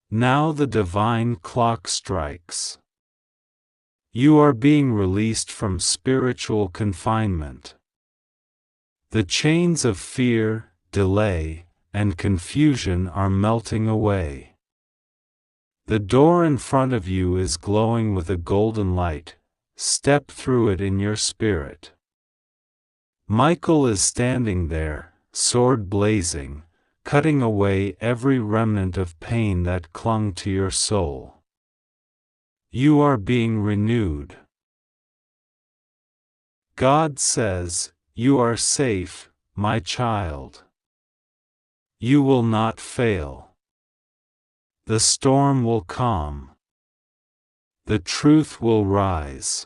Now the divine clock strikes. You are being released from spiritual confinement. The chains of fear, delay, and confusion are melting away. The door in front of you is glowing with a golden light. Step through it in your spirit. Michael is standing there, sword blazing, cutting away every remnant of pain that clung to your soul. You are being renewed. God says, "You are safe, my child. You will not fail. The storm will calm. The truth will rise.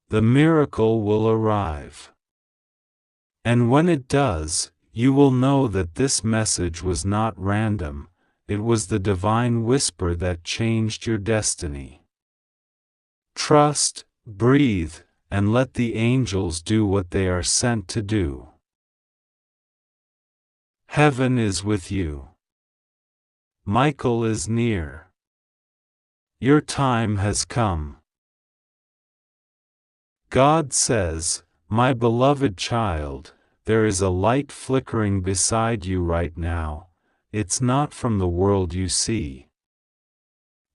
The miracle will arrive. And when it does, you will know that this message was not random, it was the divine whisper that changed your destiny. Trust, breathe, and let the angels do what they are sent to do. Heaven is with you. Michael is near. Your time has come. God says, "My beloved child, there is a light flickering beside you right now. It's not from the world you see.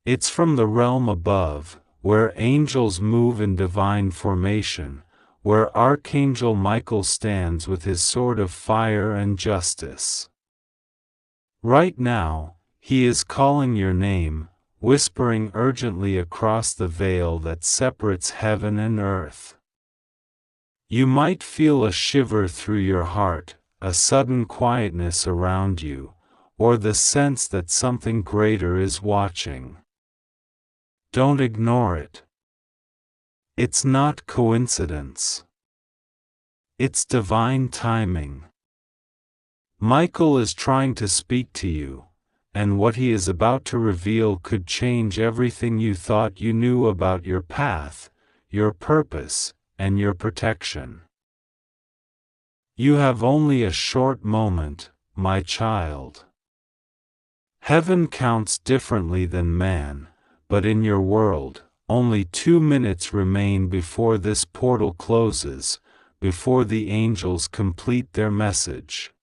It's from the realm above, where angels move in divine formation, where Archangel Michael stands with his sword of fire and justice. Right now, he is calling your name, whispering urgently across the veil that separates heaven and earth. You might feel a shiver through your heart, a sudden quietness around you, or the sense that something greater is watching. Don't ignore it. It's not coincidence. It's divine timing. Michael is trying to speak to you, and what he is about to reveal could change everything you thought you knew about your path, your purpose, and your protection. You have only a short moment, my child. Heaven counts differently than man, but in your world, only 2 minutes remain before this portal closes, before the angels complete their message.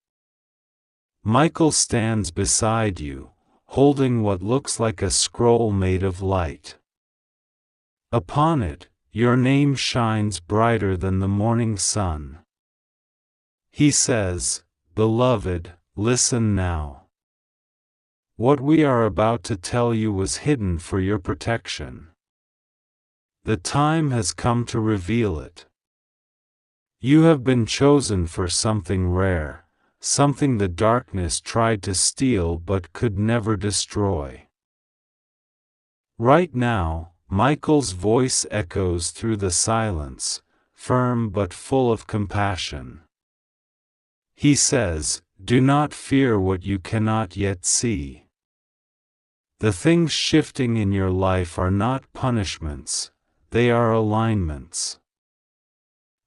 Michael stands beside you, holding what looks like a scroll made of light. Upon it, your name shines brighter than the morning sun. He says, "Beloved, listen now. What we are about to tell you was hidden for your protection. The time has come to reveal it. You have been chosen for something rare, something the darkness tried to steal but could never destroy." Right now, Michael's voice echoes through the silence, firm but full of compassion. He says, "Do not fear what you cannot yet see. The things shifting in your life are not punishments, they are alignments.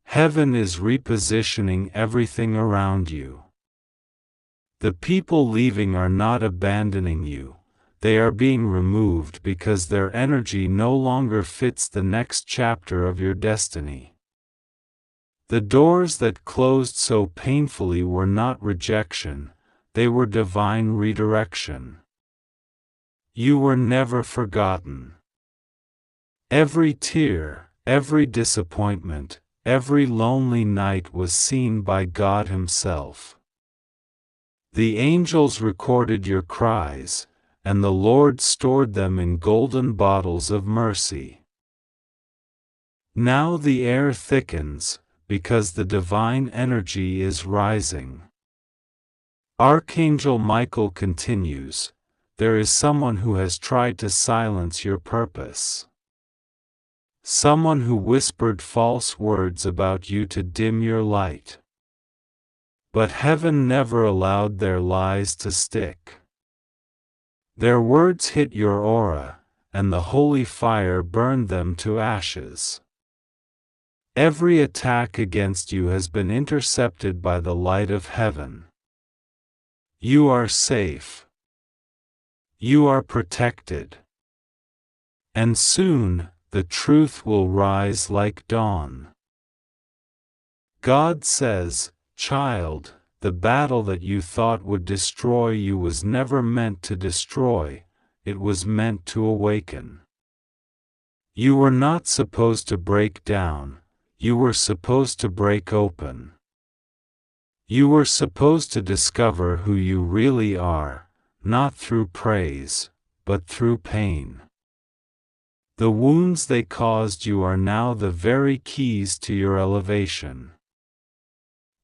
Heaven is repositioning everything around you. The people leaving are not abandoning you, they are being removed because their energy no longer fits the next chapter of your destiny. The doors that closed so painfully were not rejection, they were divine redirection. You were never forgotten. Every tear, every disappointment, every lonely night was seen by God Himself. The angels recorded your cries, and the Lord stored them in golden bottles of mercy. Now the air thickens, because the divine energy is rising. Archangel Michael continues, "There is someone who has tried to silence your purpose. Someone who whispered false words about you to dim your light. But heaven never allowed their lies to stick. Their words hit your aura, and the holy fire burned them to ashes. Every attack against you has been intercepted by the light of heaven. You are safe. You are protected. And soon, the truth will rise like dawn. God says, child, the battle that you thought would destroy you was never meant to destroy, it was meant to awaken. You were not supposed to break down, you were supposed to break open. You were supposed to discover who you really are, not through praise, but through pain. The wounds they caused you are now the very keys to your elevation.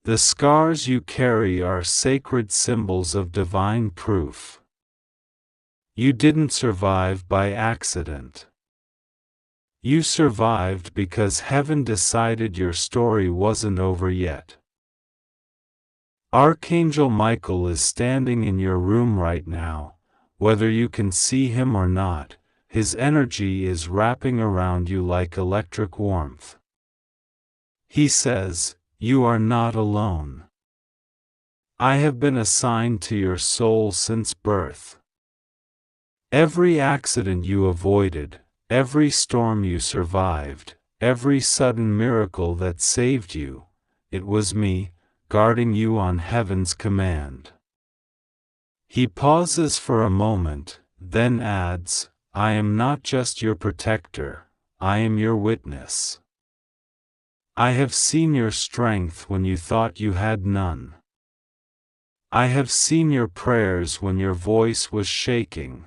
The scars you carry are sacred symbols of divine proof. You didn't survive by accident. You survived because heaven decided your story wasn't over yet. Archangel Michael is standing in your room right now, whether you can see him or not. His energy is wrapping around you like electric warmth. He says, you are not alone. I have been assigned to your soul since birth. Every accident you avoided, every storm you survived, every sudden miracle that saved you, it was me, guarding you on heaven's command. He pauses for a moment, then adds, I am not just your protector, I am your witness. I have seen your strength when you thought you had none. I have seen your prayers when your voice was shaking.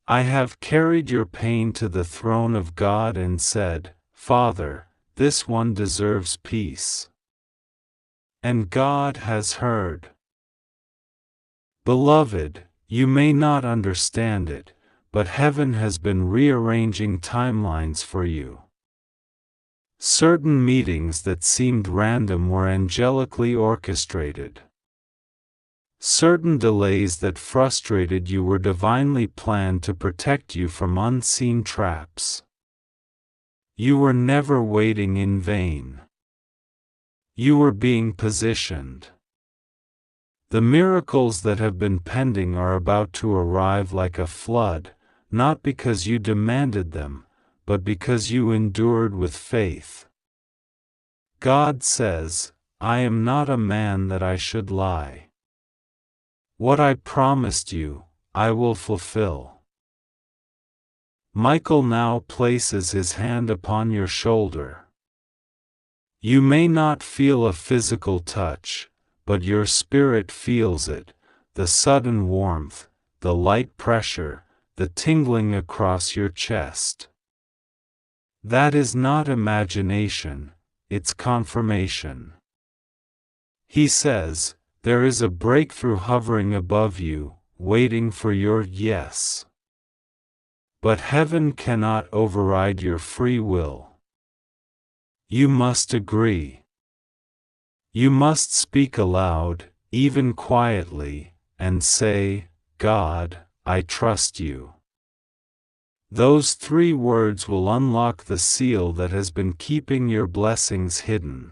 I have carried your pain to the throne of God and said, Father, this one deserves peace. And God has heard. Beloved, you may not understand it, but heaven has been rearranging timelines for you. Certain meetings that seemed random were angelically orchestrated. Certain delays that frustrated you were divinely planned to protect you from unseen traps. You were never waiting in vain. You were being positioned. The miracles that have been pending are about to arrive like a flood, not because you demanded them, but because you endured with faith. God says, I am not a man that I should lie. What I promised you, I will fulfill. Michael now places his hand upon your shoulder. You may not feel a physical touch, but your spirit feels it, the sudden warmth, the light pressure, the tingling across your chest. That is not imagination, it's confirmation. He says, there is a breakthrough hovering above you, waiting for your yes. But heaven cannot override your free will. You must agree. You must speak aloud, even quietly, and say, God, I trust you. Those 3 words will unlock the seal that has been keeping your blessings hidden.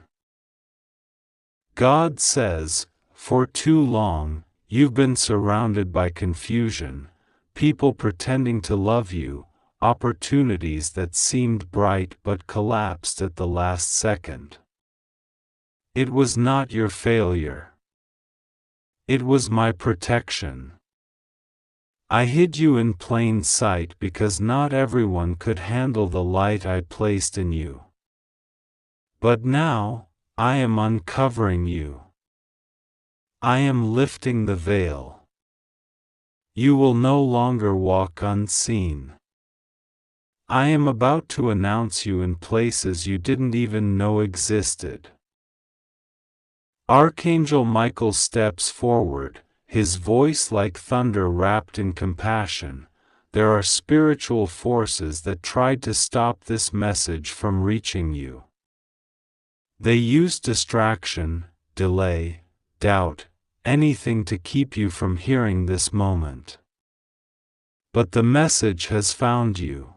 God says, for too long, you've been surrounded by confusion, people pretending to love you, opportunities that seemed bright but collapsed at the last second. It was not your failure. It was my protection. I hid you in plain sight because not everyone could handle the light I placed in you. But now, I am uncovering you. I am lifting the veil. You will no longer walk unseen. I am about to announce you in places you didn't even know existed. Archangel Michael steps forward, his voice like thunder wrapped in compassion. There are spiritual forces that tried to stop this message from reaching you. They used distraction, delay, doubt, anything to keep you from hearing this moment. But the message has found you.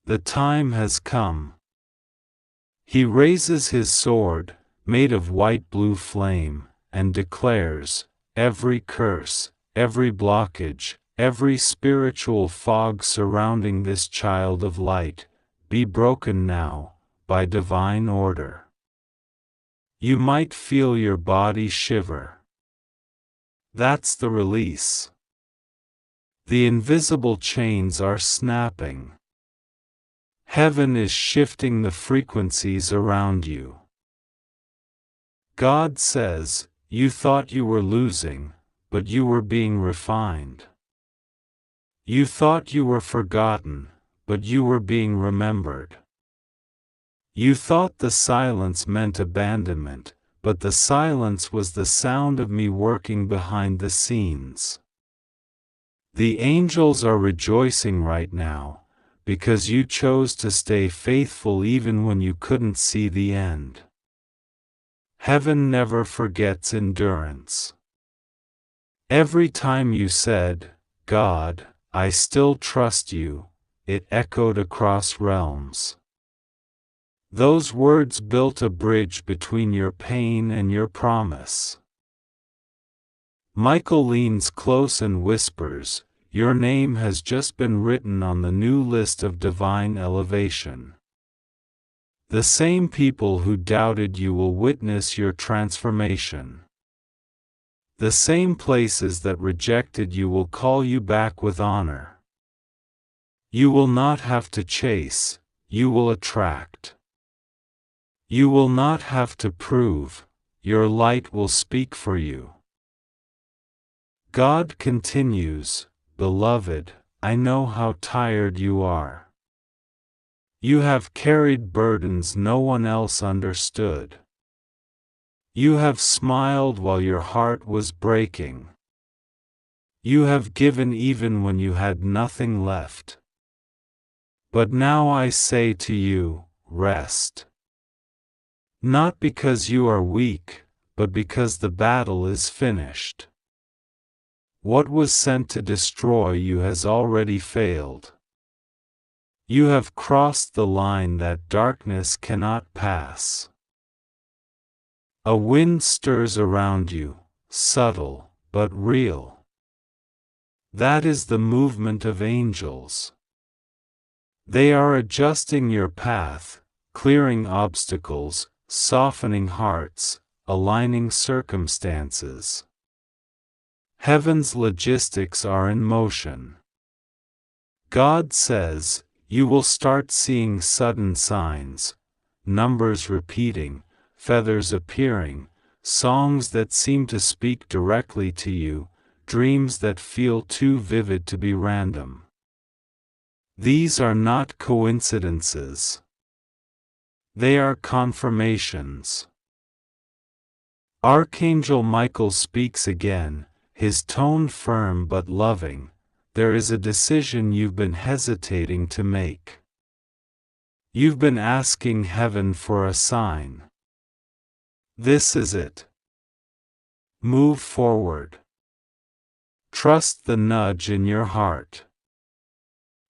The time has come. He raises his sword, made of white-blue flame, and declares, every curse, every blockage, every spiritual fog surrounding this child of light, be broken now, by divine order. You might feel your body shiver. That's the release. The invisible chains are snapping. Heaven is shifting the frequencies around you. God says, you thought you were losing, but you were being refined. You thought you were forgotten, but you were being remembered. You thought the silence meant abandonment, but the silence was the sound of me working behind the scenes. The angels are rejoicing right now, because you chose to stay faithful even when you couldn't see the end. Heaven never forgets endurance. Every time you said, God, I still trust you, it echoed across realms. Those words built a bridge between your pain and your promise. Michael leans close and whispers, your name has just been written on the new list of divine elevation. The same people who doubted you will witness your transformation. The same places that rejected you will call you back with honor. You will not have to chase, you will attract. You will not have to prove, your light will speak for you. God continues, beloved, I know how tired you are. You have carried burdens no one else understood. You have smiled while your heart was breaking. You have given even when you had nothing left. But now I say to you, rest. Not because you are weak, but because the battle is finished. What was sent to destroy you has already failed. You have crossed the line that darkness cannot pass. A wind stirs around you, subtle, but real. That is the movement of angels. They are adjusting your path, clearing obstacles, softening hearts, aligning circumstances. Heaven's logistics are in motion. God says, you will start seeing sudden signs, numbers repeating, feathers appearing, songs that seem to speak directly to you, dreams that feel too vivid to be random. These are not coincidences. They are confirmations. Archangel Michael speaks again, his tone firm but loving. There is a decision you've been hesitating to make. You've been asking heaven for a sign. This is it. Move forward. Trust the nudge in your heart.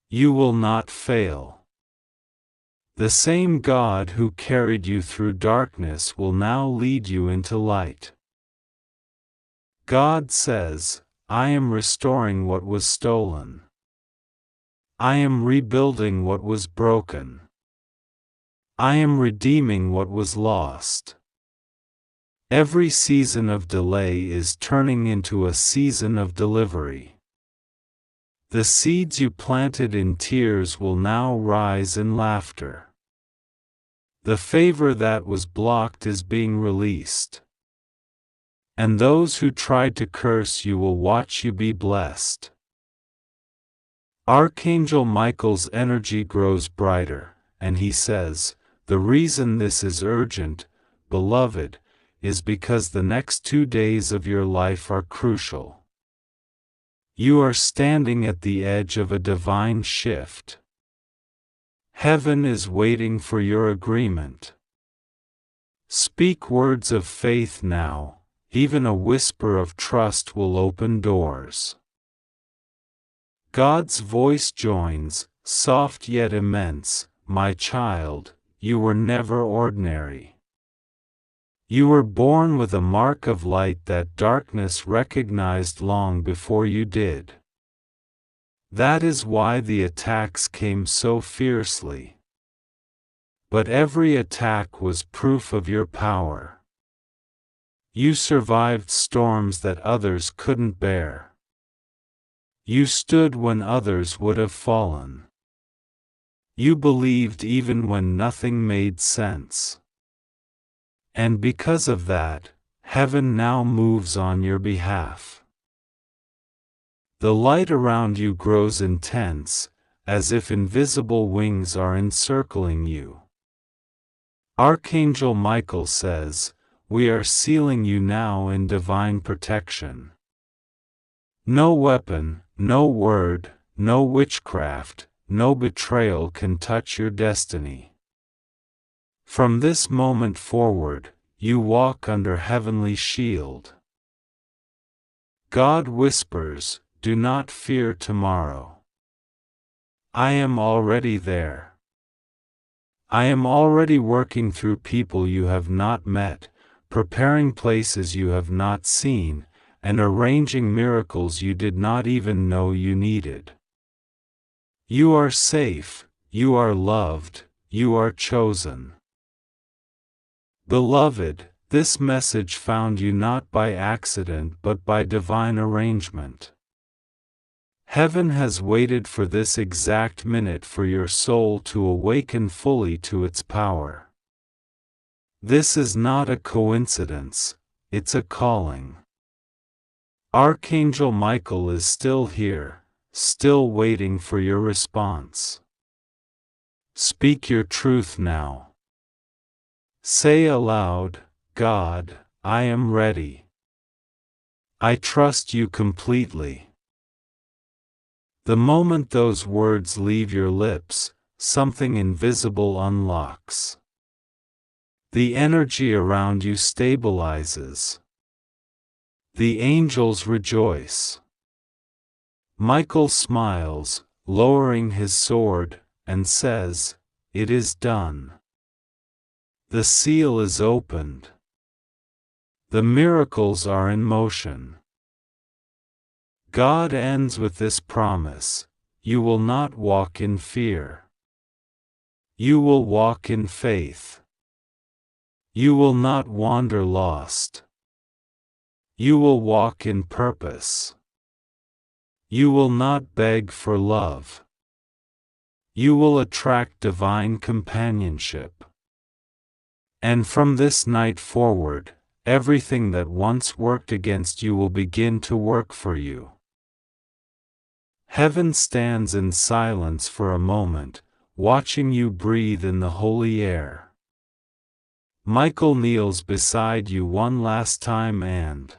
You will not fail. The same God who carried you through darkness will now lead you into light. God says, I am restoring what was stolen. I am rebuilding what was broken. I am redeeming what was lost. Every season of delay is turning into a season of delivery. The seeds you planted in tears will now rise in laughter. The favor that was blocked is being released. And those who tried to curse you will watch you be blessed. Archangel Michael's energy grows brighter, and he says, the reason this is urgent, beloved, is because the next 2 days of your life are crucial. You are standing at the edge of a divine shift. Heaven is waiting for your agreement. Speak words of faith now, even a whisper of trust will open doors. God's voice joins, soft yet immense, my child, you were never ordinary. You were born with a mark of light that darkness recognized long before you did. That is why the attacks came so fiercely. But every attack was proof of your power. You survived storms that others couldn't bear. You stood when others would have fallen. You believed even when nothing made sense. And because of that, heaven now moves on your behalf. The light around you grows intense, as if invisible wings are encircling you. Archangel Michael says, "We are sealing you now in divine protection. No weapon, no word, no witchcraft, no betrayal can touch your destiny. From this moment forward, you walk under heavenly shield." God whispers, "Do not fear tomorrow. I am already there. I am already working through people you have not met, preparing places you have not seen, and arranging miracles you did not even know you needed. You are safe, you are loved, you are chosen." Beloved, this message found you not by accident but by divine arrangement. Heaven has waited for this exact minute for your soul to awaken fully to its power. This is not a coincidence, it's a calling. Archangel Michael is still here, still waiting for your response. Speak your truth now. Say aloud, "God, I am ready. I trust you completely." The moment those words leave your lips, something invisible unlocks. The energy around you stabilizes. The angels rejoice. Michael smiles, lowering his sword, and says, "It is done." The seal is opened. The miracles are in motion. God ends with this promise: you will not walk in fear. You will walk in faith. You will not wander lost. You will walk in purpose. You will not beg for love. You will attract divine companionship. And from this night forward, everything that once worked against you will begin to work for you. Heaven stands in silence for a moment, watching you breathe in the holy air. Michael kneels beside you one last time and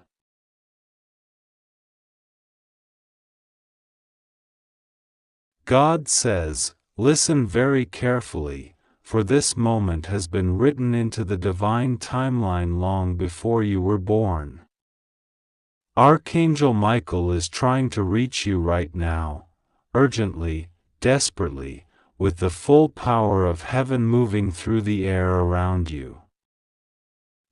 God says, "Listen very carefully, for this moment has been written into the divine timeline long before you were born." Archangel Michael is trying to reach you right now, urgently, desperately, with the full power of heaven moving through the air around you.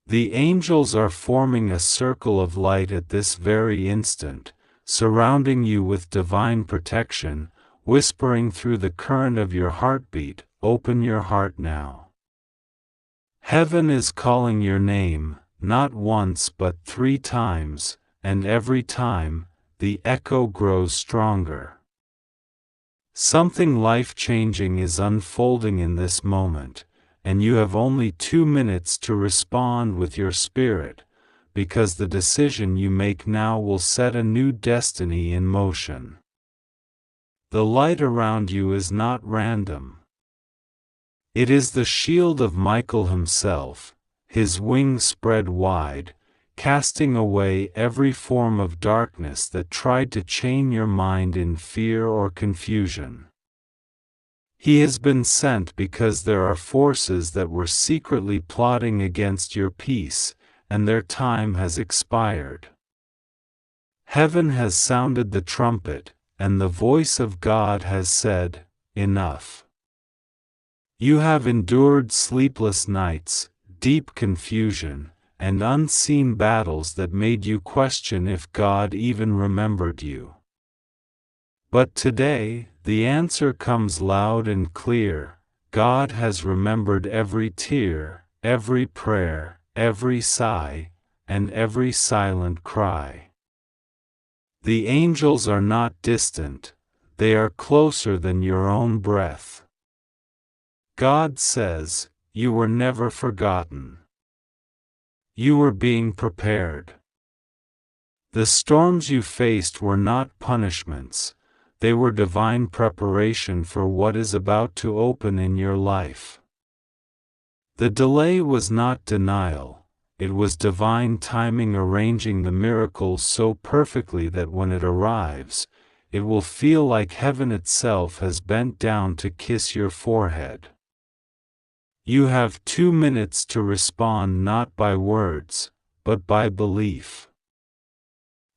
The angels are forming a circle of light at this very instant, surrounding you with divine protection, whispering through the current of your heartbeat, "Open your heart now." Heaven is calling your name, not once but 3 times, and every time, the echo grows stronger. Something life-changing is unfolding in this moment, and you have only 2 minutes to respond with your spirit, because the decision you make now will set a new destiny in motion. The light around you is not random. It is the shield of Michael himself, his wings spread wide, casting away every form of darkness that tried to chain your mind in fear or confusion. He has been sent because there are forces that were secretly plotting against your peace, and their time has expired. Heaven has sounded the trumpet, and the voice of God has said, "Enough." You have endured sleepless nights, deep confusion, and unseen battles that made you question if God even remembered you. But today, the answer comes loud and clear. God has remembered every tear, every prayer, every sigh, and every silent cry. The angels are not distant, they are closer than your own breath. God says, you were never forgotten. You were being prepared. The storms you faced were not punishments, they were divine preparation for what is about to open in your life. The delay was not denial, it was divine timing arranging the miracle so perfectly that when it arrives, it will feel like heaven itself has bent down to kiss your forehead. You have 2 minutes to respond not by words, but by belief.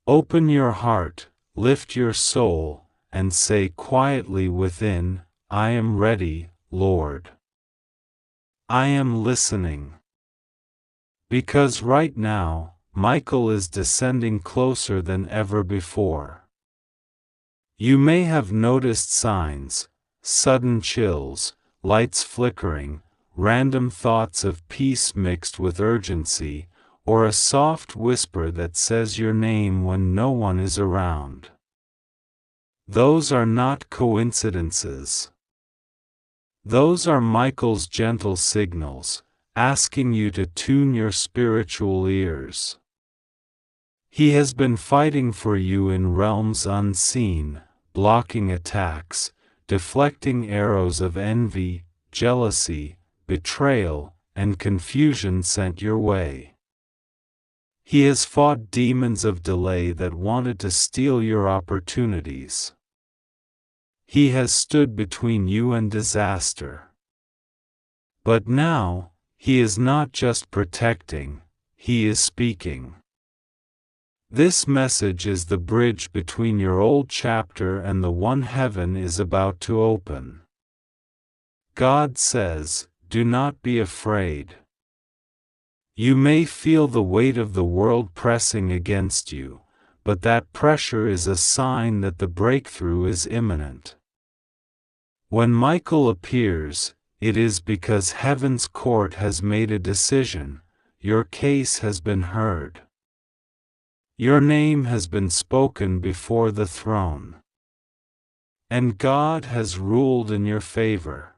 Open your heart, lift your soul, and say quietly within, I am ready, Lord. I am listening. Because right now, Michael is descending closer than ever before. You may have noticed signs, sudden chills, lights flickering, random thoughts of peace mixed with urgency, or a soft whisper that says your name when no one is around. Those are not coincidences. Those are Michael's gentle signals, asking you to tune your spiritual ears. He has been fighting for you in realms unseen, blocking attacks, deflecting arrows of envy, jealousy, betrayal, and confusion sent your way. He has fought demons of delay that wanted to steal your opportunities. He has stood between you and disaster. But now, he is not just protecting, he is speaking. This message is the bridge between your old chapter and the one heaven is about to open. God says, do not be afraid. You may feel the weight of the world pressing against you, but that pressure is a sign that the breakthrough is imminent. When Michael appears, it is because heaven's court has made a decision, your case has been heard. Your name has been spoken before the throne. And God has ruled in your favor.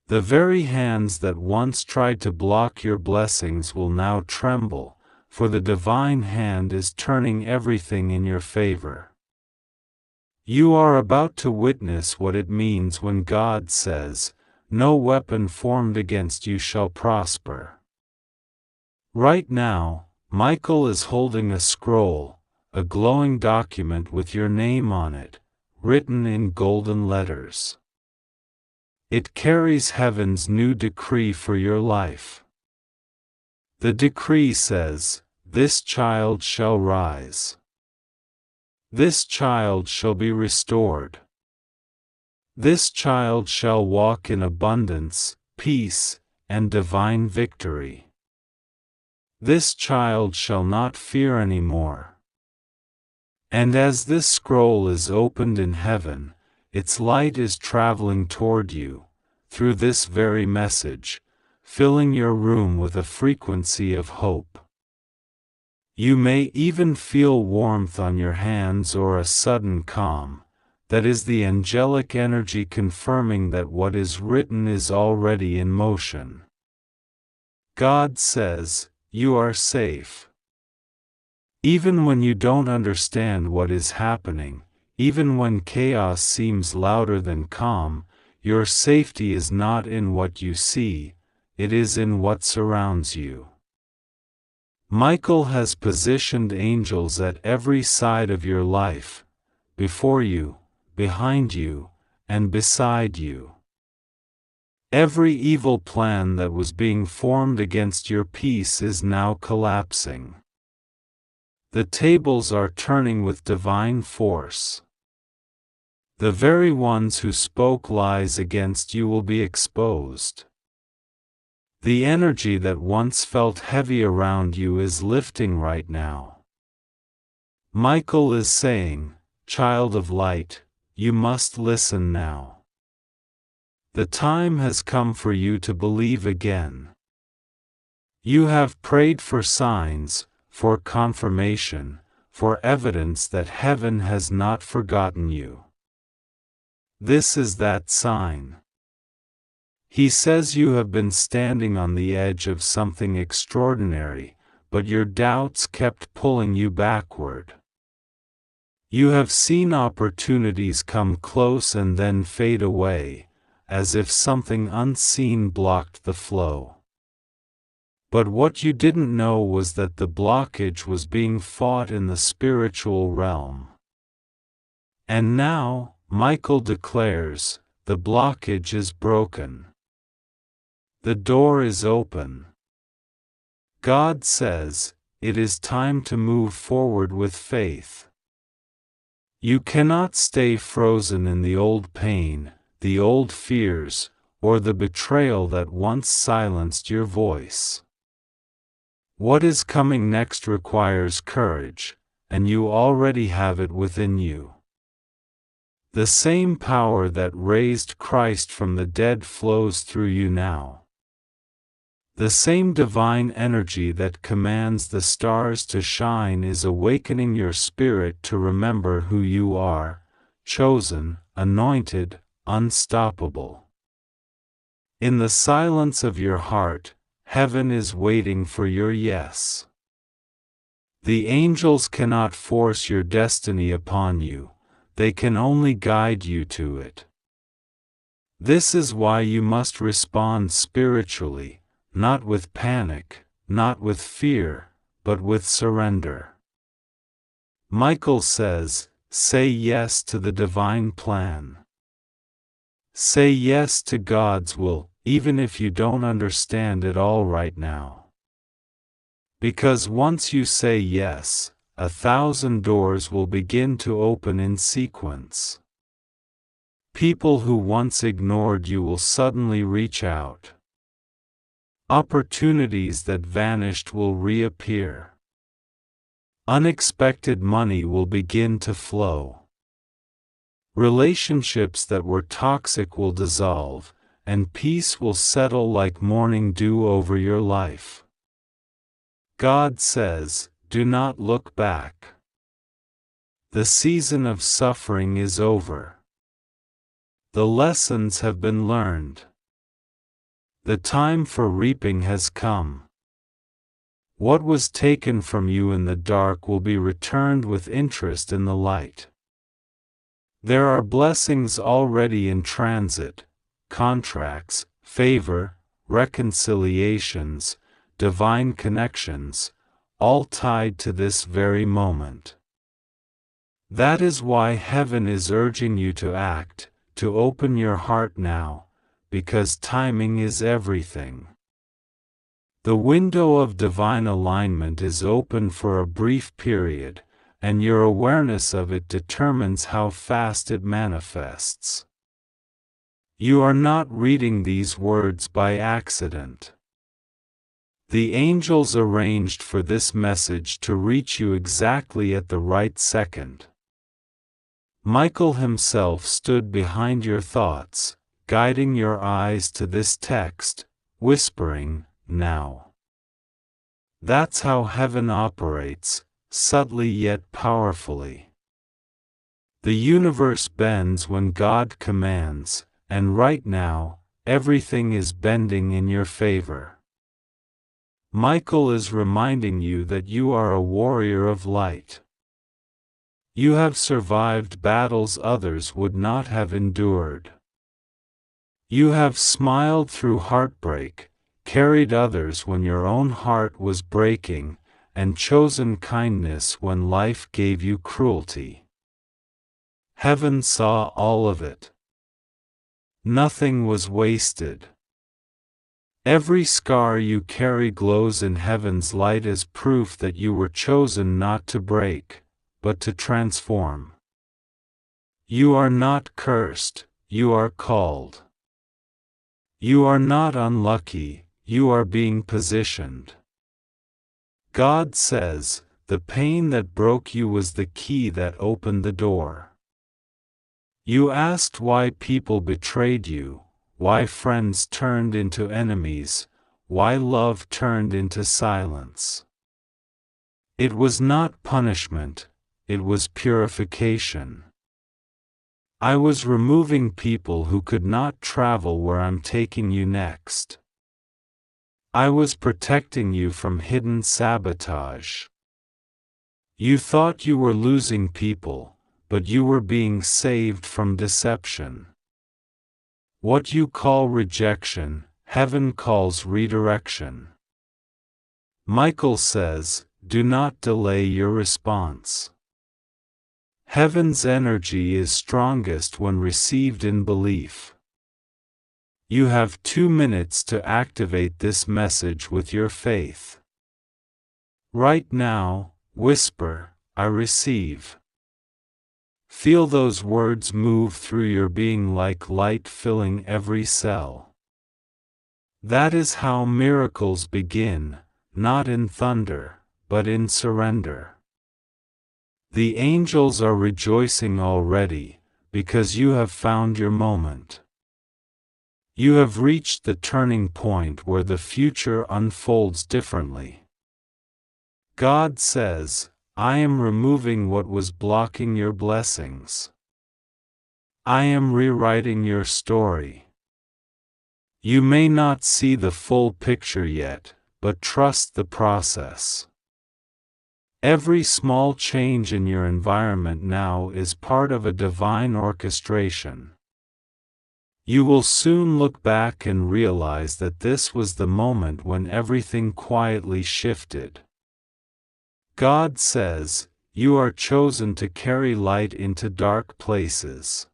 The very hands that once tried to block your blessings will now tremble, for the divine hand is turning everything in your favor. You are about to witness what it means when God says, no weapon formed against you shall prosper. Right now, Michael is holding a scroll, a glowing document with your name on it, written in golden letters. It carries heaven's new decree for your life. The decree says, this child shall rise. This child shall be restored. This child shall walk in abundance, peace, and divine victory. This child shall not fear any more. And as this scroll is opened in heaven, its light is traveling toward you, through this very message, filling your room with a frequency of hope. You may even feel warmth on your hands or a sudden calm. That is the angelic energy confirming that what is written is already in motion. God says, you are safe. Even when you don't understand what is happening, even when chaos seems louder than calm, your safety is not in what you see, it is in what surrounds you. Michael has positioned angels at every side of your life, before you, behind you, and beside you. Every evil plan that was being formed against your peace is now collapsing. The tables are turning with divine force. The very ones who spoke lies against you will be exposed. The energy that once felt heavy around you is lifting right now. Michael is saying, child of light, you must listen now. The time has come for you to believe again. You have prayed for signs, for confirmation, for evidence that heaven has not forgotten you. This is that sign. He says you have been standing on the edge of something extraordinary, but your doubts kept pulling you backward. You have seen opportunities come close and then fade away, as if something unseen blocked the flow. But what you didn't know was that the blockage was being fought in the spiritual realm. And now, Michael declares, the blockage is broken. The door is open. God says, it is time to move forward with faith. You cannot stay frozen in the old pain, the old fears, or the betrayal that once silenced your voice. What is coming next requires courage, and you already have it within you. The same power that raised Christ from the dead flows through you now. The same divine energy that commands the stars to shine is awakening your spirit to remember who you are, chosen, anointed, unstoppable. In the silence of your heart, heaven is waiting for your yes. The angels cannot force your destiny upon you, they can only guide you to it. This is why you must respond spiritually, not with panic, not with fear, but with surrender. Michael says, say yes to the divine plan. Say yes to God's will, even if you don't understand it all right now. Because once you say yes, 1,000 doors will begin to open in sequence. People who once ignored you will suddenly reach out. Opportunities that vanished will reappear. Unexpected money will begin to flow. Relationships that were toxic will dissolve, and peace will settle like morning dew over your life. God says, do not look back. The season of suffering is over. The lessons have been learned. The time for reaping has come. What was taken from you in the dark will be returned with interest in the light. There are blessings already in transit, contracts, favor, reconciliations, divine connections, all tied to this very moment. That is why heaven is urging you to act, to open your heart now, because timing is everything. The window of divine alignment is open for a brief period, and your awareness of it determines how fast it manifests. You are not reading these words by accident. The angels arranged for this message to reach you exactly at the right second. Michael himself stood behind your thoughts, guiding your eyes to this text, whispering, now. That's how heaven operates, subtly yet powerfully. The universe bends when God commands, and right now, everything is bending in your favor. Michael is reminding you that you are a warrior of light. You have survived battles others would not have endured. You have smiled through heartbreak, carried others when your own heart was breaking, and chosen kindness when life gave you cruelty. Heaven saw all of it. Nothing was wasted. Every scar you carry glows in heaven's light as proof that you were chosen not to break, but to transform. You are not cursed, you are called. You are not unlucky, you are being positioned. God says, the pain that broke you was the key that opened the door. You asked why people betrayed you, why friends turned into enemies, why love turned into silence. It was not punishment, it was purification. I was removing people who could not travel where I'm taking you next. I was protecting you from hidden sabotage. You thought you were losing people, but you were being saved from deception. What you call rejection, heaven calls redirection. Michael says, do not delay your response. Heaven's energy is strongest when received in belief. You have 2 minutes to activate this message with your faith. Right now, whisper, I receive. Feel those words move through your being like light filling every cell. That is how miracles begin, not in thunder, but in surrender. The angels are rejoicing already, because you have found your moment. You have reached the turning point where the future unfolds differently. God says, I am removing what was blocking your blessings. I am rewriting your story. You may not see the full picture yet, but trust the process. Every small change in your environment now is part of a divine orchestration. You will soon look back and realize that this was the moment when everything quietly shifted. God says, you are chosen to carry light into dark places.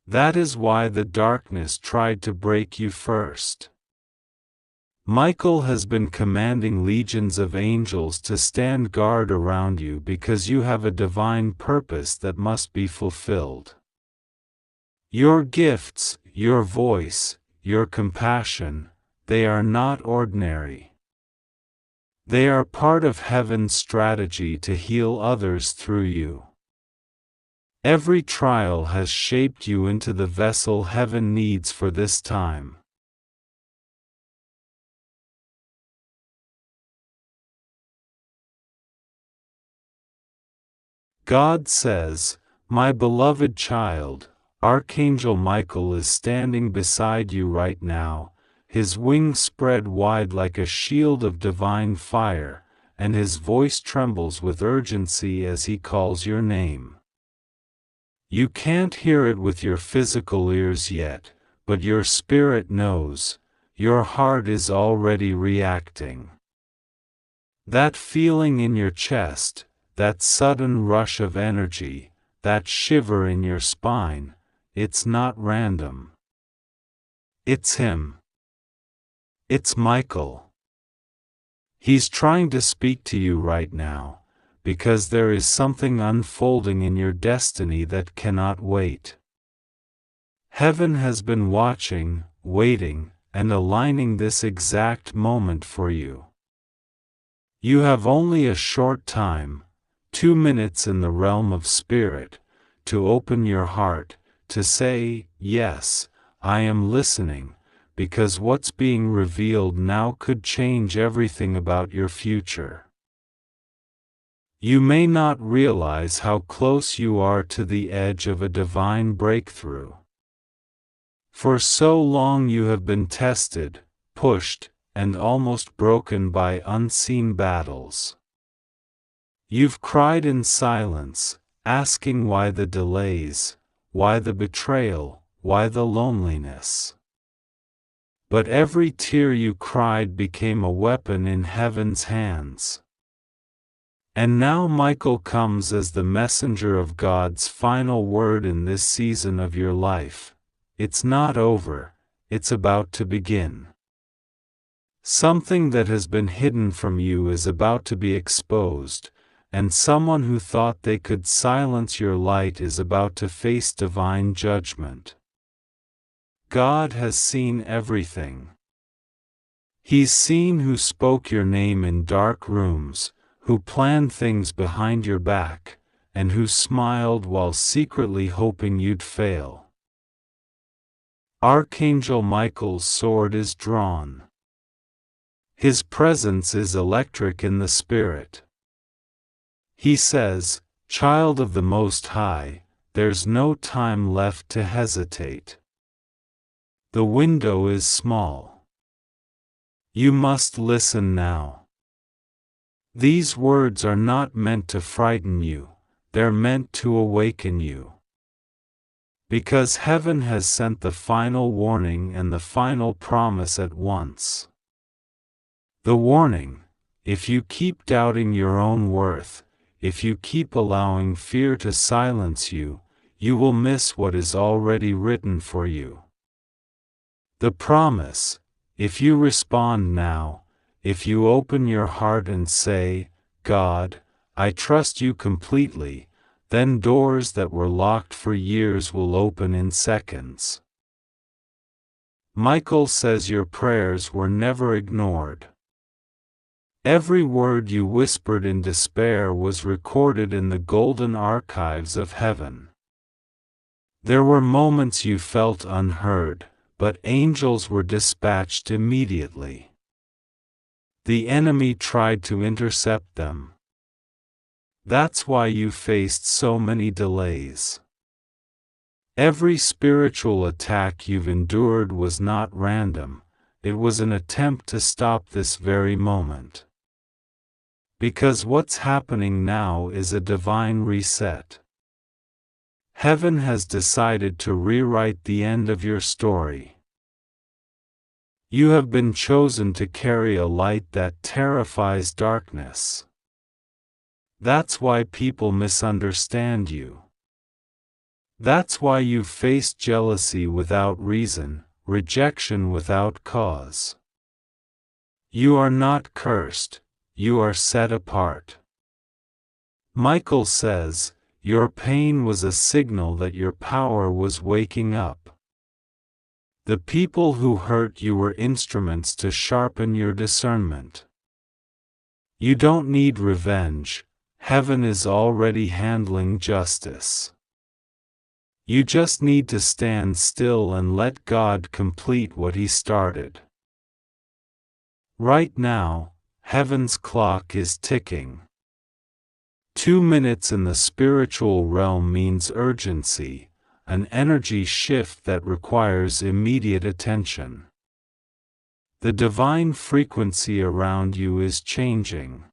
That is why the darkness tried to break you first. Michael has been commanding legions of angels to stand guard around you because you have a divine purpose that must be fulfilled. Your gifts, your voice, your compassion, they are not ordinary. They are part of heaven's strategy to heal others through you. Every trial has shaped you into the vessel heaven needs for this time. God says, my beloved child, Archangel Michael is standing beside you right now, his wings spread wide like a shield of divine fire, and his voice trembles with urgency as he calls your name. You can't hear it with your physical ears yet, but your spirit knows, your heart is already reacting. That feeling in your chest, that sudden rush of energy, that shiver in your spine, it's not random. It's him. It's Michael. He's trying to speak to you right now, because there is something unfolding in your destiny that cannot wait. Heaven has been watching, waiting, and aligning this exact moment for you. You have only a short time, 2 minutes in the realm of spirit, to open your heart, to say, yes, I am listening, because what's being revealed now could change everything about your future. You may not realize how close you are to the edge of a divine breakthrough. For so long you have been tested, pushed, and almost broken by unseen battles. You've cried in silence, asking why the delays, why the betrayal, why the loneliness. But every tear you cried became a weapon in heaven's hands. And now Michael comes as the messenger of God's final word in this season of your life. It's not over, it's about to begin. Something that has been hidden from you is about to be exposed, and someone who thought they could silence your light is about to face divine judgment. God has seen everything. He's seen who spoke your name in dark rooms, who planned things behind your back, and who smiled while secretly hoping you'd fail. Archangel Michael's sword is drawn. His presence is electric in the spirit. He says, "Child of the Most High, there's no time left to hesitate. The window is small. You must listen now." These words are not meant to frighten you, they're meant to awaken you. Because heaven has sent the final warning and the final promise at once. The warning: if you keep doubting your own worth, if you keep allowing fear to silence you, you will miss what is already written for you. The promise: if you respond now, if you open your heart and say, "God, I trust you completely," then doors that were locked for years will open in seconds. Michael says your prayers were never ignored. Every word you whispered in despair was recorded in the golden archives of heaven. There were moments you felt unheard, but angels were dispatched immediately. The enemy tried to intercept them. That's why you faced so many delays. Every spiritual attack you've endured was not random, it was an attempt to stop this very moment. Because what's happening now is a divine reset. Heaven has decided to rewrite the end of your story. You have been chosen to carry a light that terrifies darkness. That's why people misunderstand you. That's why you face jealousy without reason, rejection without cause. You are not cursed, you are set apart. Michael says, your pain was a signal that your power was waking up. The people who hurt you were instruments to sharpen your discernment. You don't need revenge, heaven is already handling justice. You just need to stand still and let God complete what He started. Right now, heaven's clock is ticking. 2 minutes in the spiritual realm means urgency, an energy shift that requires immediate attention. The divine frequency around you is changing.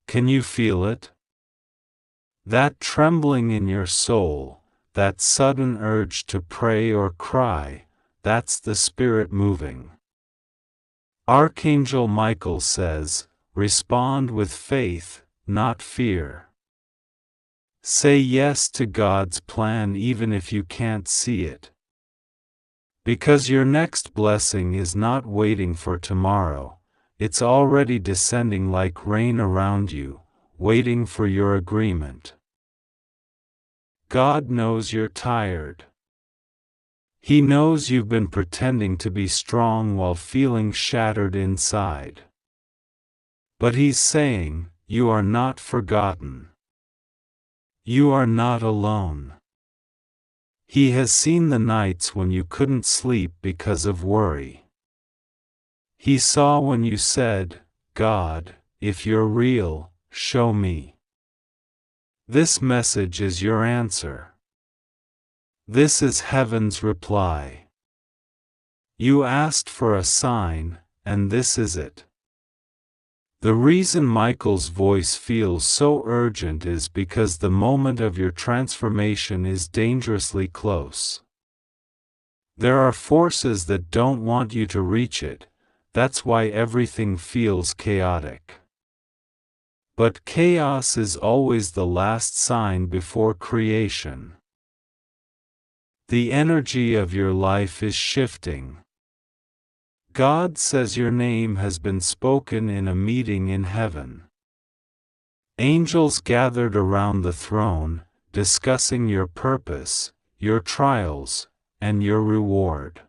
Can you feel it? That trembling in your soul, that sudden urge to pray or cry, that's the Spirit moving. Archangel Michael says, respond with faith, not fear. Say yes to God's plan even if you can't see it. Because your next blessing is not waiting for tomorrow, it's already descending like rain around you, waiting for your agreement. God knows you're tired. He knows you've been pretending to be strong while feeling shattered inside. But He's saying, you are not forgotten. You are not alone. He has seen the nights when you couldn't sleep because of worry. He saw when you said, God, if you're real, show me. This message is your answer. This is heaven's reply. You asked for a sign, and this is it. The reason Michael's voice feels so urgent is because the moment of your transformation is dangerously close. There are forces that don't want you to reach it, that's why everything feels chaotic. But chaos is always the last sign before creation. The energy of your life is shifting. God says your name has been spoken in a meeting in heaven. Angels gathered around the throne, discussing your purpose, your trials, and your reward.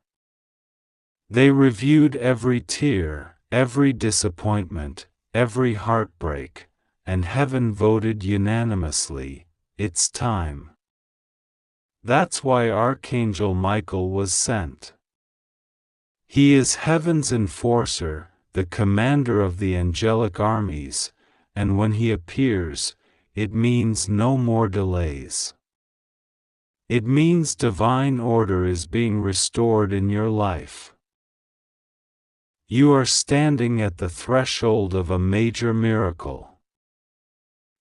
They reviewed every tear, every disappointment, every heartbreak, and heaven voted unanimously, it's time. That's why Archangel Michael was sent. He is heaven's enforcer, the commander of the angelic armies, and when he appears, it means no more delays. It means divine order is being restored in your life. You are standing at the threshold of a major miracle.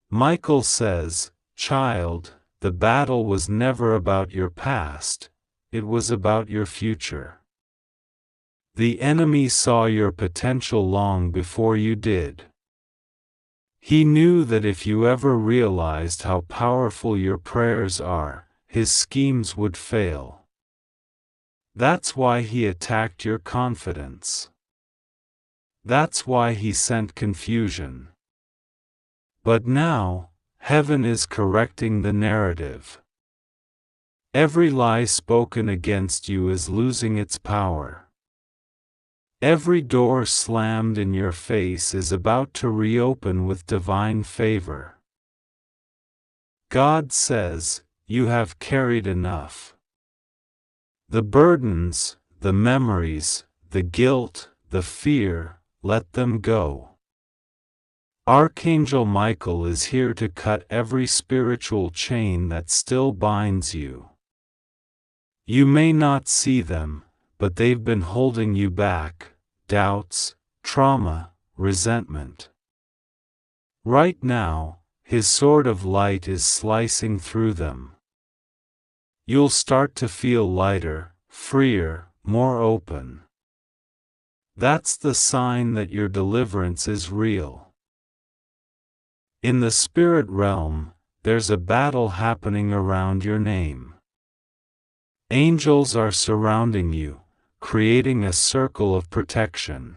Michael says, "Child, the battle was never about your past, it was about your future. The enemy saw your potential long before you did. He knew that if you ever realized how powerful your prayers are, his schemes would fail. That's why he attacked your confidence. That's why he sent confusion. But now, heaven is correcting the narrative. Every lie spoken against you is losing its power. Every door slammed in your face is about to reopen with divine favor. God says, you have carried enough. The burdens, the memories, the guilt, the fear, let them go. Archangel Michael is here to cut every spiritual chain that still binds you. You may not see them, but they've been holding you back. Doubts, trauma, resentment. Right now, his sword of light is slicing through them. You'll start to feel lighter, freer, more open. That's the sign that your deliverance is real. In the spirit realm, there's a battle happening around your name. Angels are surrounding you, creating a circle of protection.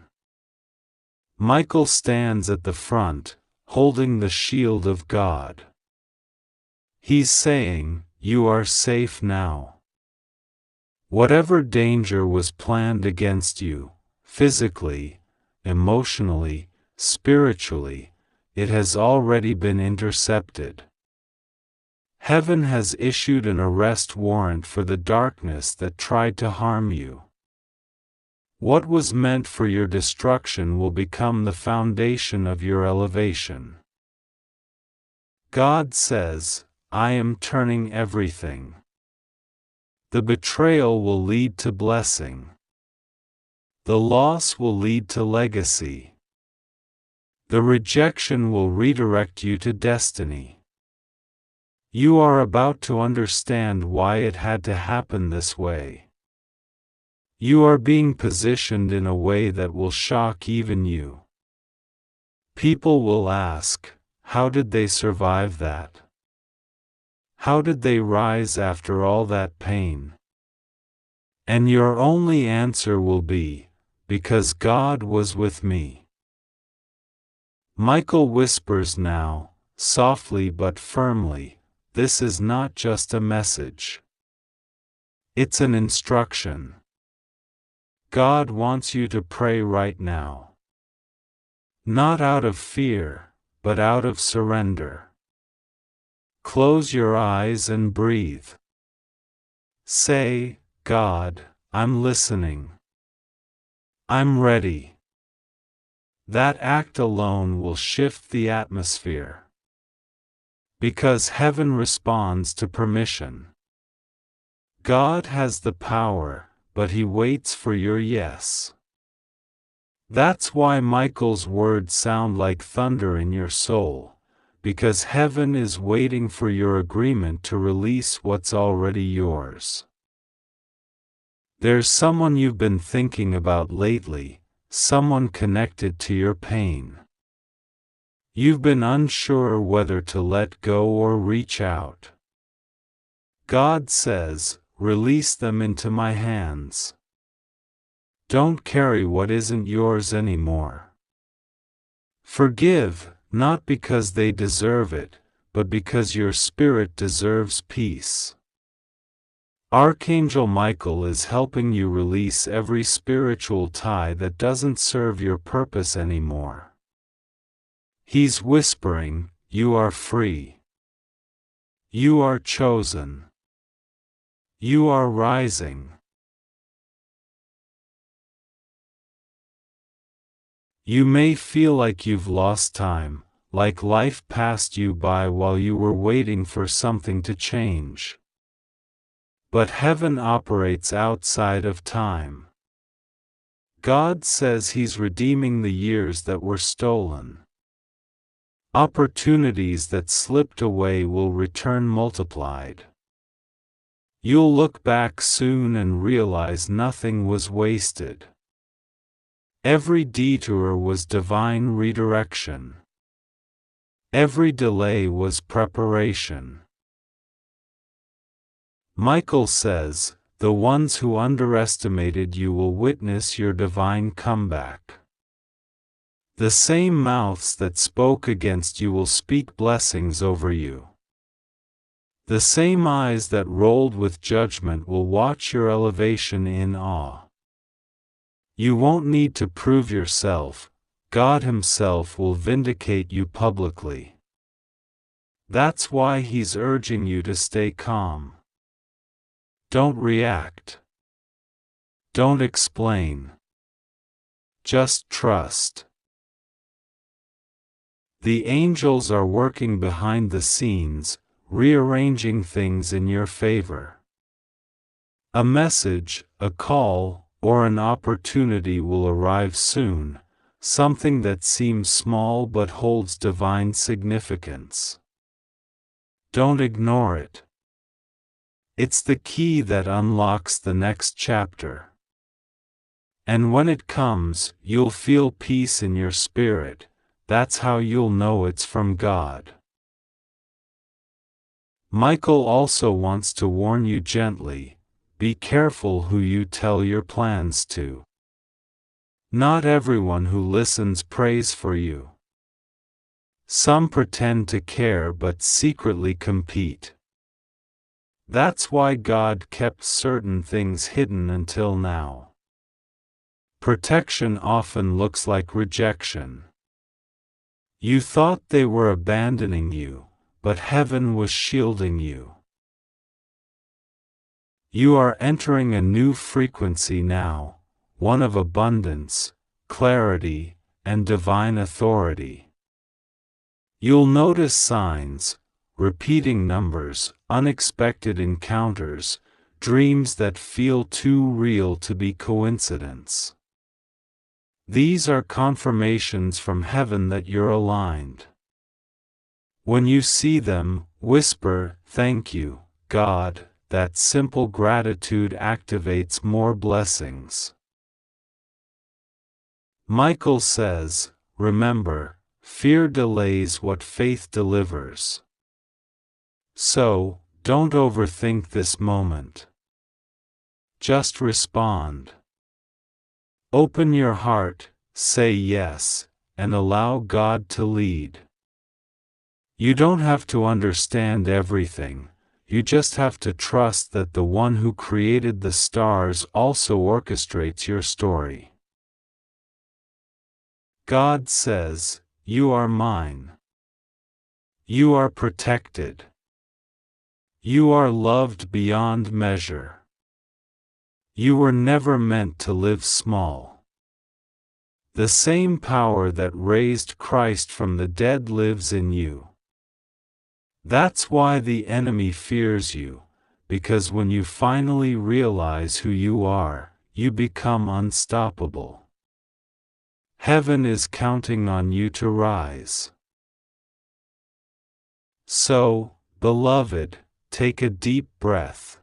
Michael stands at the front, holding the shield of God. He's saying, you are safe now. Whatever danger was planned against you, physically, emotionally, spiritually, it has already been intercepted. Heaven has issued an arrest warrant for the darkness that tried to harm you. What was meant for your destruction will become the foundation of your elevation. God says, I am turning everything. The betrayal will lead to blessing. The loss will lead to legacy. The rejection will redirect you to destiny. You are about to understand why it had to happen this way. You are being positioned in a way that will shock even you. People will ask, how did they survive that? How did they rise after all that pain? And your only answer will be, because God was with me. Michael whispers now, softly but firmly, this is not just a message. It's an instruction. God wants you to pray right now. Not out of fear, but out of surrender. Close your eyes and breathe. Say, God, I'm listening. I'm ready. That act alone will shift the atmosphere. Because heaven responds to permission. God has the power, but he waits for your yes. That's why Michael's words sound like thunder in your soul, because heaven is waiting for your agreement to release what's already yours. There's someone you've been thinking about lately, someone connected to your pain. You've been unsure whether to let go or reach out. God says, release them into my hands. Don't carry what isn't yours anymore. Forgive, not because they deserve it, but because your spirit deserves peace. Archangel Michael is helping you release every spiritual tie that doesn't serve your purpose anymore. He's whispering, "You are free. You are chosen. You are rising." You may feel like you've lost time, like life passed you by while you were waiting for something to change. But heaven operates outside of time. God says He's redeeming the years that were stolen. Opportunities that slipped away will return multiplied. You'll look back soon and realize nothing was wasted. Every detour was divine redirection. Every delay was preparation. Michael says, "The ones who underestimated you will witness your divine comeback. The same mouths that spoke against you will speak blessings over you. The same eyes that rolled with judgment will watch your elevation in awe. You won't need to prove yourself. God Himself will vindicate you publicly. That's why He's urging you to stay calm. Don't react. Don't explain. Just trust. The angels are working behind the scenes, rearranging things in your favor. A message, a call, or an opportunity will arrive soon, something that seems small but holds divine significance. Don't ignore it. It's the key that unlocks the next chapter. And when it comes, you'll feel peace in your spirit. That's how you'll know it's from God. Michael also wants to warn you gently, be careful who you tell your plans to. Not everyone who listens prays for you. Some pretend to care but secretly compete. That's why God kept certain things hidden until now. Protection often looks like rejection. You thought they were abandoning you, but heaven was shielding you. You are entering a new frequency now, one of abundance, clarity, and divine authority. You'll notice signs, repeating numbers, unexpected encounters, dreams that feel too real to be coincidence. These are confirmations from heaven that you're aligned. When you see them, whisper, "Thank you, God." That simple gratitude activates more blessings. Michael says, "Remember, fear delays what faith delivers." So, don't overthink this moment. Just respond. Open your heart, say yes, and allow God to lead. You don't have to understand everything, you just have to trust that the one who created the stars also orchestrates your story. God says, "You are mine. You are protected. You are loved beyond measure. You were never meant to live small. The same power that raised Christ from the dead lives in you." That's why the enemy fears you, because when you finally realize who you are, you become unstoppable. Heaven is counting on you to rise. So, beloved, take a deep breath.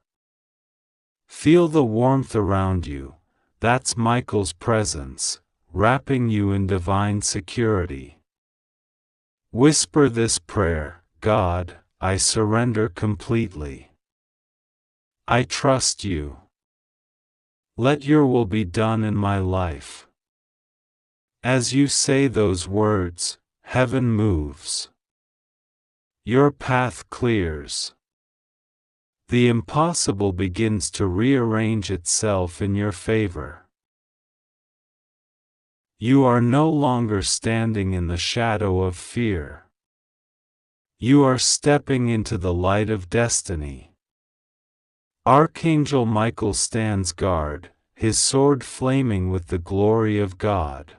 Feel the warmth around you. That's Michael's presence, wrapping you in divine security. Whisper this prayer, "God, I surrender completely. I trust you. Let your will be done in my life." As you say those words, heaven moves. Your path clears. The impossible begins to rearrange itself in your favor. You are no longer standing in the shadow of fear. You are stepping into the light of destiny. Archangel Michael stands guard, his sword flaming with the glory of God.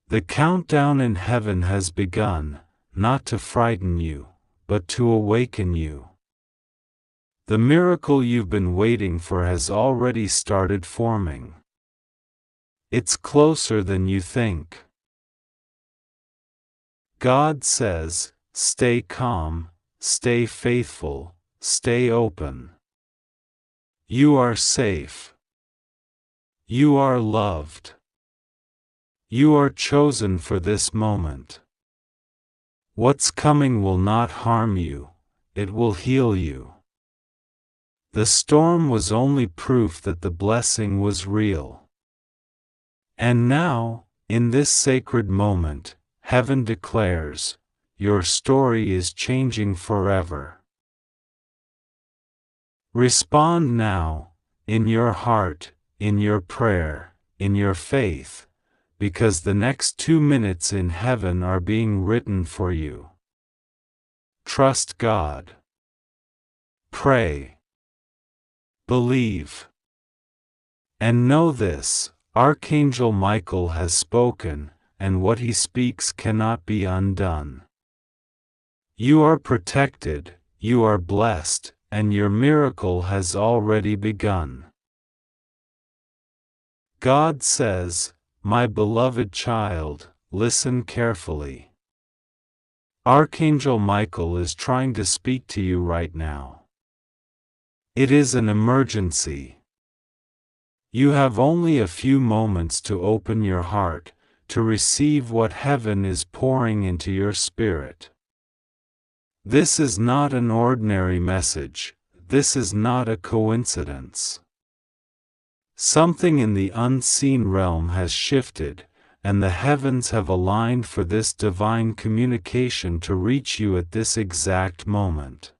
The countdown in heaven has begun, not to frighten you, but to awaken you. The miracle you've been waiting for has already started forming. It's closer than you think. God says, stay calm, stay faithful, stay open. You are safe. You are loved. You are chosen for this moment. What's coming will not harm you, it will heal you. The storm was only proof that the blessing was real. And now, in this sacred moment, heaven declares, your story is changing forever. Respond now, in your heart, in your prayer, in your faith, because the next 2 minutes in heaven are being written for you. Trust God. Pray. Believe. And know this, Archangel Michael has spoken, and what he speaks cannot be undone. You are protected, you are blessed, and your miracle has already begun. God says, my beloved child, listen carefully. Archangel Michael is trying to speak to you right now. It is an emergency. You have only a few moments to open your heart, to receive what heaven is pouring into your spirit. This is not an ordinary message, this is not a coincidence. Something in the unseen realm has shifted, and the heavens have aligned for this divine communication to reach you at this exact moment.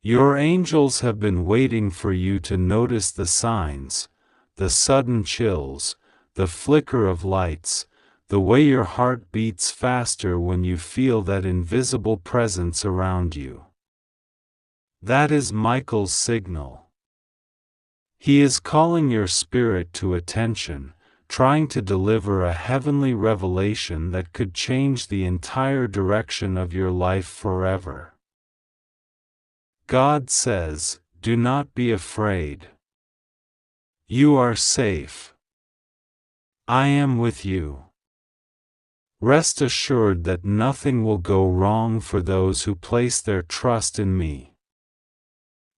Your angels have been waiting for you to notice the signs, the sudden chills, the flicker of lights, the way your heart beats faster when you feel that invisible presence around you. That is Michael's signal. He is calling your spirit to attention, trying to deliver a heavenly revelation that could change the entire direction of your life forever. God says, do not be afraid. You are safe. I am with you. Rest assured that nothing will go wrong for those who place their trust in me.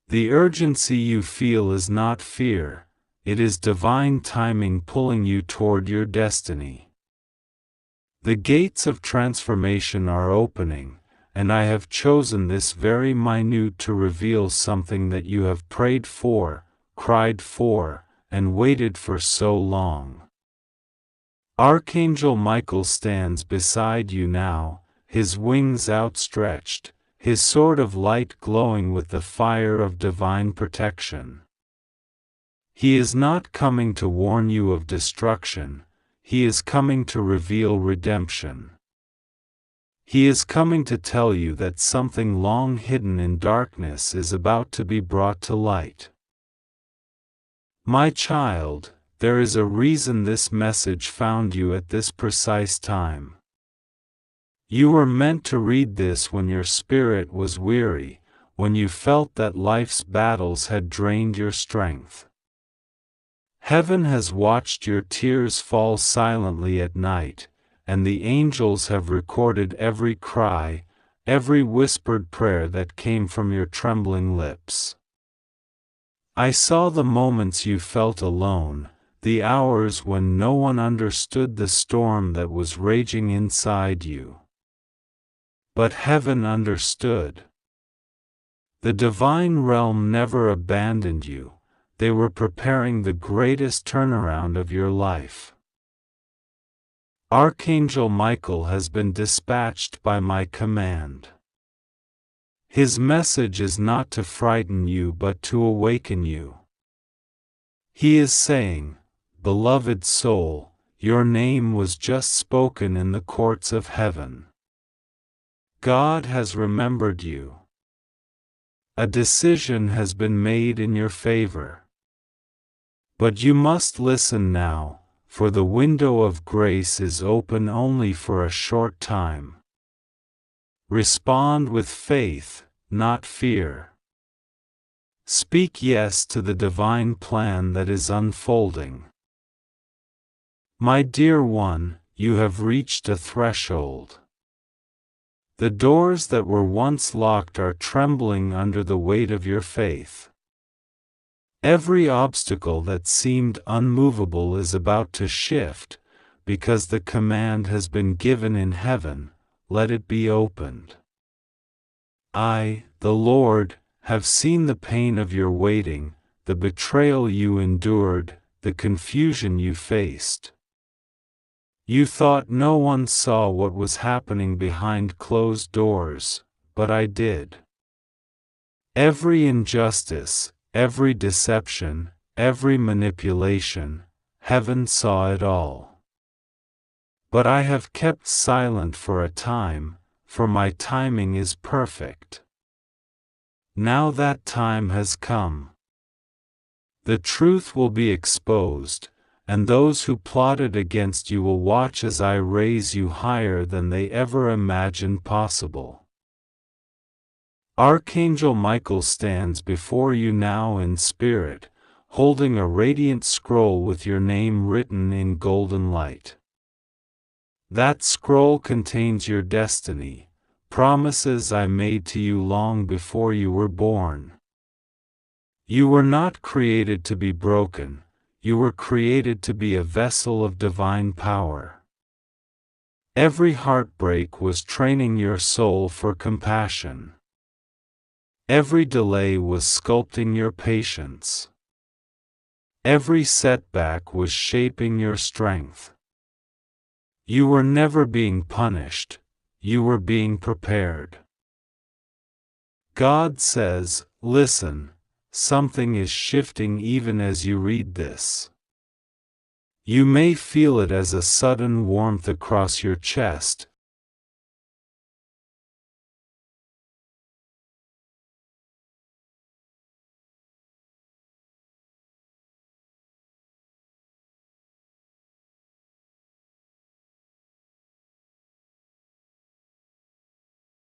The urgency you feel is not fear, it is divine timing pulling you toward your destiny. The gates of transformation are opening, and I have chosen this very minute to reveal something that you have prayed for, cried for, and waited for so long. Archangel Michael stands beside you now, his wings outstretched, his sword of light glowing with the fire of divine protection. He is not coming to warn you of destruction, he is coming to reveal redemption. He is coming to tell you that something long hidden in darkness is about to be brought to light. My child, there is a reason this message found you at this precise time. You were meant to read this when your spirit was weary, when you felt that life's battles had drained your strength. Heaven has watched your tears fall silently at night, and the angels have recorded every cry, every whispered prayer that came from your trembling lips. I saw the moments you felt alone, the hours when no one understood the storm that was raging inside you. But heaven understood. The divine realm never abandoned you, they were preparing the greatest turnaround of your life. Archangel Michael has been dispatched by my command. His message is not to frighten you but to awaken you. He is saying, "Beloved soul, your name was just spoken in the courts of heaven. God has remembered you. A decision has been made in your favor. But you must listen now, for the window of grace is open only for a short time. Respond with faith, not fear. Speak yes to the divine plan that is unfolding. My dear one, you have reached a threshold. The doors that were once locked are trembling under the weight of your faith. Every obstacle that seemed unmovable is about to shift, because the command has been given in heaven, let it be opened. I, the Lord, have seen the pain of your waiting, the betrayal you endured, the confusion you faced. You thought no one saw what was happening behind closed doors, but I did. Every injustice, every deception, every manipulation, heaven saw it all. But I have kept silent for a time, for my timing is perfect. Now that time has come. The truth will be exposed, and those who plotted against you will watch as I raise you higher than they ever imagined possible. Archangel Michael stands before you now in spirit, holding a radiant scroll with your name written in golden light. That scroll contains your destiny, promises I made to you long before you were born. You were not created to be broken. You were created to be a vessel of divine power. Every heartbreak was training your soul for compassion. Every delay was sculpting your patience. Every setback was shaping your strength. You were never being punished, you were being prepared. God says, listen, something is shifting even as you read this. You may feel it as a sudden warmth across your chest,